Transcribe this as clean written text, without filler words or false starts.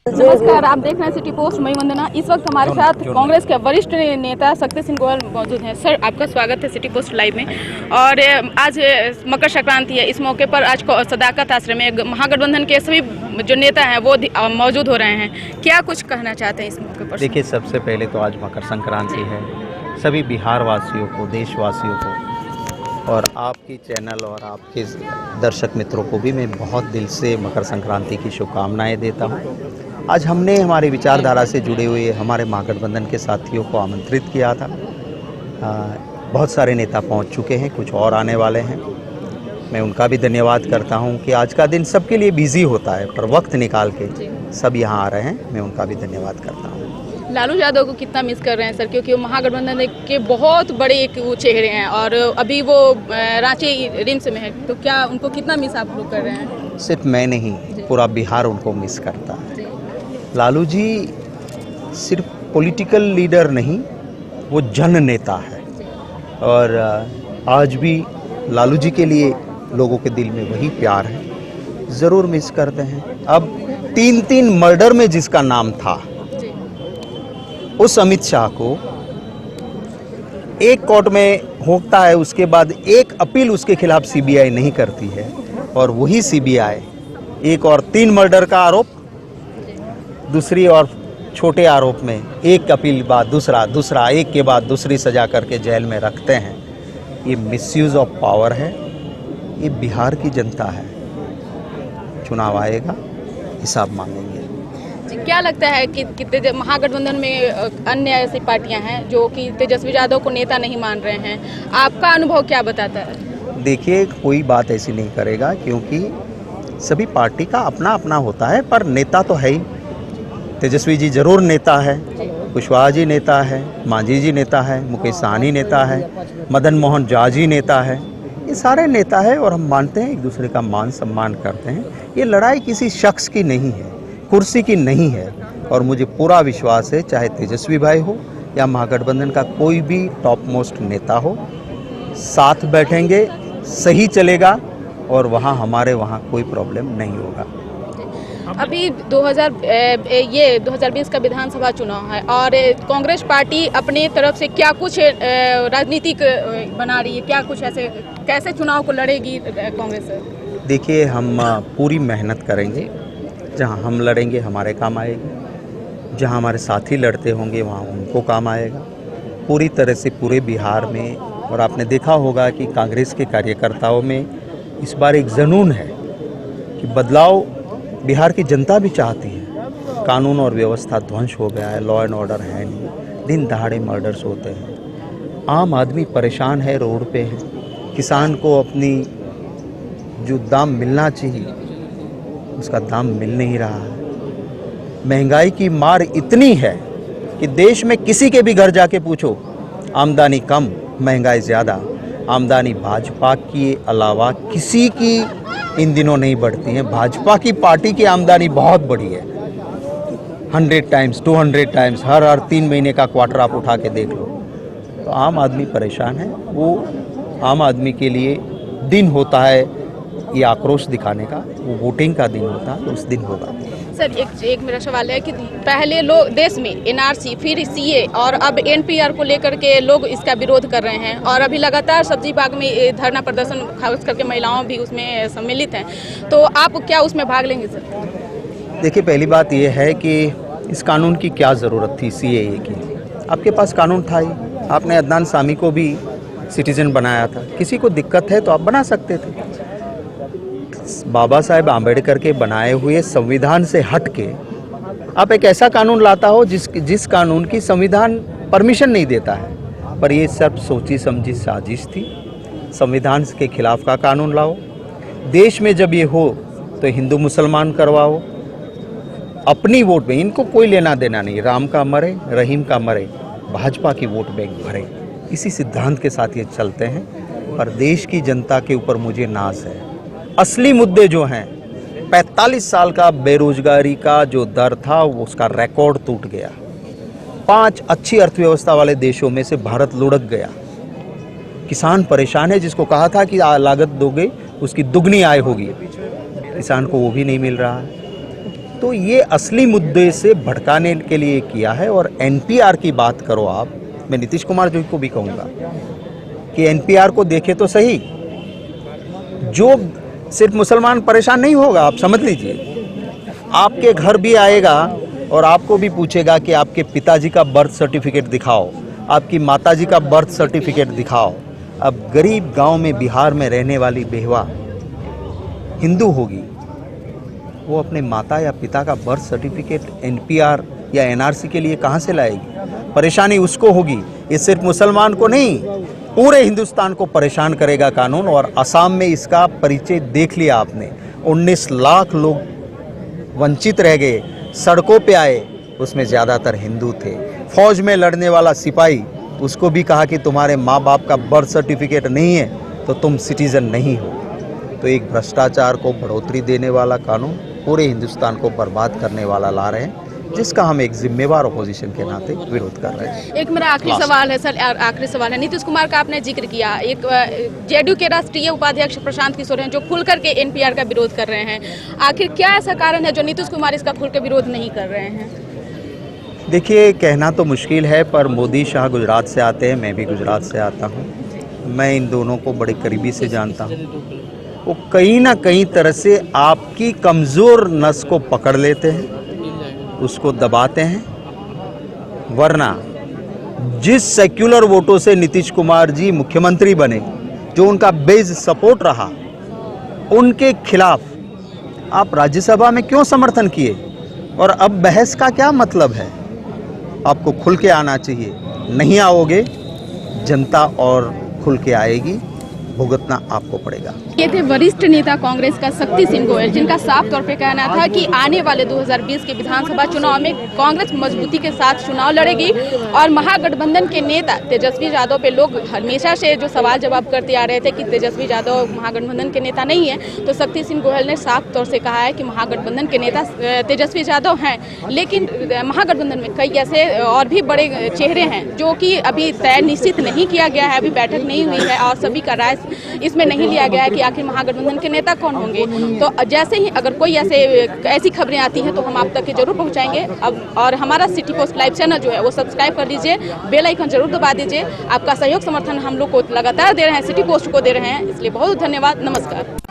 नमस्कार, आप देख रहे हैं सिटी पोस्ट। मैं वंदना। इस वक्त हमारे साथ कांग्रेस के वरिष्ठ नेता शक्ति सिंह गोयल मौजूद हैं। सर, आपका स्वागत है सिटी पोस्ट लाइव में। और आज मकर संक्रांति है। इस मौके पर आज सदाकत आश्रम में महागठबंधन के सभी जो नेता हैं वो मौजूद हो रहे हैं। क्या कुछ कहना चाहते हैं इस मौके पर? देखिए, सबसे पहले तो आज मकर संक्रांति है। सभी बिहार वासियों को, देशवासियों को और आपकी चैनल और आपके दर्शक मित्रों को भी मैं बहुत दिल से मकर संक्रांति की शुभकामनाएं देता हूं। आज हमने हमारी विचारधारा से जुड़े हुए हमारे महागठबंधन के साथियों को आमंत्रित किया था। बहुत सारे नेता पहुंच चुके हैं, कुछ और आने वाले हैं। मैं उनका भी धन्यवाद करता हूं कि आज का दिन सबके लिए बिजी होता है, पर वक्त निकाल के सब यहां आ रहे हैं। मैं उनका भी धन्यवाद करता हूं। लालू यादव को कितना मिस कर रहे हैं सर? क्योंकि वो महागठबंधन के बहुत बड़े एक चेहरे हैं और अभी वो रांची रिम्स में है, तो क्या उनको कितना मिस आप लोग कर रहे हैं? सिर्फ मैं नहीं, पूरा बिहार उनको मिस करता है। लालू जी सिर्फ पॉलिटिकल लीडर नहीं, वो जन नेता है। और आज भी लालू जी के लिए लोगों के दिल में वही प्यार है। ज़रूर मिस करते हैं। अब 3 मर्डर में जिसका नाम था, उस अमित शाह को एक कोर्ट में होता है, उसके बाद एक अपील उसके खिलाफ सीबीआई नहीं करती है, और वही सीबीआई एक और 3 मर्डर का आरोप, दूसरी और छोटे आरोप में एक अपील बाद दूसरा एक के बाद दूसरी सजा करके जेल में रखते हैं। ये मिसयूज ऑफ पावर है। ये बिहार की जनता है। चुनाव आएगा, हिसाब मांगेंगे। क्या लगता है कि महागठबंधन में अन्य ऐसी पार्टियां हैं जो कि तेजस्वी यादव को नेता नहीं मान रहे हैं? आपका अनुभव क्या बताता है? देखिए, कोई बात ऐसी नहीं करेगा, क्योंकि सभी पार्टी का अपना अपना होता है, पर नेता तो है ही। तेजस्वी जी जरूर नेता है, कुशवाहा जी नेता है, मांझी जी नेता है, मुकेश सहनी नेता है, मदन मोहन झा जी नेता है। ये सारे नेता है और हम मानते हैं, एक दूसरे का मान सम्मान करते हैं। ये लड़ाई किसी शख्स की नहीं है, कुर्सी की नहीं है। और मुझे पूरा विश्वास है, चाहे तेजस्वी भाई हो या महागठबंधन का कोई भी टॉप मोस्ट नेता हो, साथ बैठेंगे, सही चलेगा और वहाँ हमारे वहाँ कोई प्रॉब्लम नहीं होगा। अभी 2020 का विधानसभा चुनाव है और कांग्रेस पार्टी अपनी तरफ से क्या कुछ राजनीतिक बना रही है? क्या कुछ ऐसे कैसे चुनाव को लड़ेगी कांग्रेस? देखिए, हम पूरी मेहनत करेंगे। जहां हम लड़ेंगे हमारे काम आएगी, जहां हमारे साथी लड़ते होंगे वहां उनको काम आएगा। पूरी तरह से पूरे बिहार में, और आपने देखा होगा कि कांग्रेस के कार्यकर्ताओं में इस बार एक जुनून है कि बदलाव बिहार की जनता भी चाहती है। कानून और व्यवस्था ध्वंस हो गया है, लॉ एंड ऑर्डर है नहीं, दिन दहाड़े मर्डर्स होते हैं। आम आदमी परेशान है, रोड पे है। किसान को अपनी जो दाम मिलना चाहिए उसका दाम मिल नहीं रहा है। महंगाई की मार इतनी है कि देश में किसी के भी घर जाके पूछो, आमदनी कम, महंगाई ज़्यादा। आमदनी भाजपा के अलावा किसी की इन दिनों नहीं बढ़ती है। भाजपा की पार्टी की आमदनी बहुत बड़ी है, 100 टाइम्स 200 टाइम्स। हर 3 महीने का क्वार्टर आप उठा के देख लो। तो आम आदमी परेशान है। वो आम आदमी के लिए दिन होता है ये आक्रोश दिखाने का, वो वोटिंग का दिन होता है, तो उस दिन होगा। सर, एक मेरा सवाल है कि पहले लोग देश में एनआरसी, फिर सीए और अब एनपीआर को लेकर के लोग इसका विरोध कर रहे हैं, और अभी लगातार सब्जी बाग में धरना प्रदर्शन, खास करके महिलाओं भी उसमें सम्मिलित हैं। तो आप क्या उसमें भाग लेंगे सर? देखिए, पहली बात यह है कि इस कानून की क्या ज़रूरत थी सीएए की? आपके पास कानून था ही। आपने अदनान सामी को भी सिटीजन बनाया था। किसी को दिक्कत है तो आप बना सकते थे। बाबा साहेब आम्बेडकर के बनाए हुए संविधान से हट के आप एक ऐसा कानून लाता हो जिस कानून की संविधान परमिशन नहीं देता है। पर ये सब सोची समझी साजिश थी। संविधान के खिलाफ का कानून लाओ। देश में जब ये हो तो हिंदू मुसलमान करवाओ। अपनी वोट में इनको कोई लेना देना नहीं। राम का मरे, रहीम का मरे, भाजपा की वोट बैंक भरे। इसी सिद्धांत के साथ ये चलते हैं। पर देश की जनता के ऊपर मुझे नाज है। असली मुद्दे जो हैं, 45 साल का बेरोजगारी का जो दर था उसका रिकॉर्ड टूट गया। 5 अच्छी अर्थव्यवस्था वाले देशों में से भारत लुढ़क गया। किसान परेशान है, जिसको कहा था कि लागत दोगे उसकी दुगनी आय होगी, किसान को वो भी नहीं मिल रहा है। तो ये असली मुद्दे से भड़काने के लिए किया है। और एनपीआर की बात करो आप, मैं नीतीश कुमार जी को भी कहूँगा कि एनपीआर को देखे तो सही। जो सिर्फ मुसलमान परेशान नहीं होगा, आप समझ लीजिए, आपके घर भी आएगा और आपको भी पूछेगा कि आपके पिताजी का बर्थ सर्टिफिकेट दिखाओ, आपकी माताजी का बर्थ सर्टिफिकेट दिखाओ। अब गरीब गांव में बिहार में रहने वाली बेहवा हिंदू होगी, वो अपने माता या पिता का बर्थ सर्टिफिकेट एनपीआर या एनआरसी के लिए कहाँ से लाएगी? परेशानी उसको होगी। ये सिर्फ मुसलमान को नहीं, पूरे हिंदुस्तान को परेशान करेगा कानून। और असम में इसका परिचय देख लिया आपने, 19 लाख लोग वंचित रह गए, सड़कों पे आए, उसमें ज़्यादातर हिंदू थे। फौज में लड़ने वाला सिपाही, उसको भी कहा कि तुम्हारे माँ बाप का बर्थ सर्टिफिकेट नहीं है तो तुम सिटीज़न नहीं हो। तो एक भ्रष्टाचार को बढ़ोतरी देने वाला कानून पूरे हिंदुस्तान को बर्बाद करने वाला ला रहे हैं, जिसका हम एक जिम्मेवार अपोजिशन के नाते विरोध कर रहे हैं। एक मेरा आखिरी सवाल है सर, आखिरी सवाल है। नीतीश कुमार का आपने जिक्र किया, एक जेडीयू के राष्ट्रीय उपाध्यक्ष प्रशांत किशोर हैं जो खुल करके एनपीआर का विरोध कर रहे हैं। आखिर क्या ऐसा कारण है जो नीतीश कुमार इसका खुल के विरोध नहीं कर रहे हैं? देखिए, कहना तो मुश्किल है, पर मोदी शाह गुजरात से आते हैं, मैं भी गुजरात से आता हूँ। मैं इन दोनों को बड़े करीबी से जानता हूँ। वो कहीं ना कहीं तरह से आपकी कमज़ोर नस को पकड़ लेते हैं, उसको दबाते हैं। वरना जिस सेक्युलर वोटों से नीतीश कुमार जी मुख्यमंत्री बने, जो उनका बेस सपोर्ट रहा, उनके खिलाफ आप राज्यसभा में क्यों समर्थन किए? और अब बहस का क्या मतलब है? आपको खुल के आना चाहिए। नहीं आओगे, जनता और खुल के आएगी, भुगतना आपको पड़ेगा। ये थे वरिष्ठ नेता कांग्रेस का शक्ति सिंह गोयल, जिनका साफ तौर पे कहना था कि आने वाले 2020 के विधानसभा चुनाव में कांग्रेस मजबूती के साथ चुनाव लड़ेगी। और महागठबंधन के नेता तेजस्वी यादव पे लोग हमेशा से जो सवाल जवाब करते आ रहे थे कि तेजस्वी यादव महागठबंधन के नेता नहीं है, तो शक्ति सिंह गोयल ने साफ तौर से कहा है कि महागठबंधन के नेता तेजस्वी यादव हैं, लेकिन महागठबंधन में कई ऐसे और भी बड़े चेहरे हैं जो कि अभी तय निश्चित नहीं किया गया है, अभी बैठक नहीं हुई है और सभी का राय इसमें नहीं लिया गया है कि आखिर महागठबंधन के नेता कौन होंगे। तो जैसे ही अगर कोई ऐसी खबरें आती हैं तो हम आप तक जरूर पहुंचाएंगे। अब और हमारा सिटी पोस्ट लाइव चैनल जो है वो सब्सक्राइब कर लीजिए, बेल आइकन जरूर दबा दीजिए। आपका सहयोग समर्थन हम लोग को लगातार दे रहे हैं, सिटी पोस्ट को दे रहे हैं, इसलिए बहुत धन्यवाद। नमस्कार।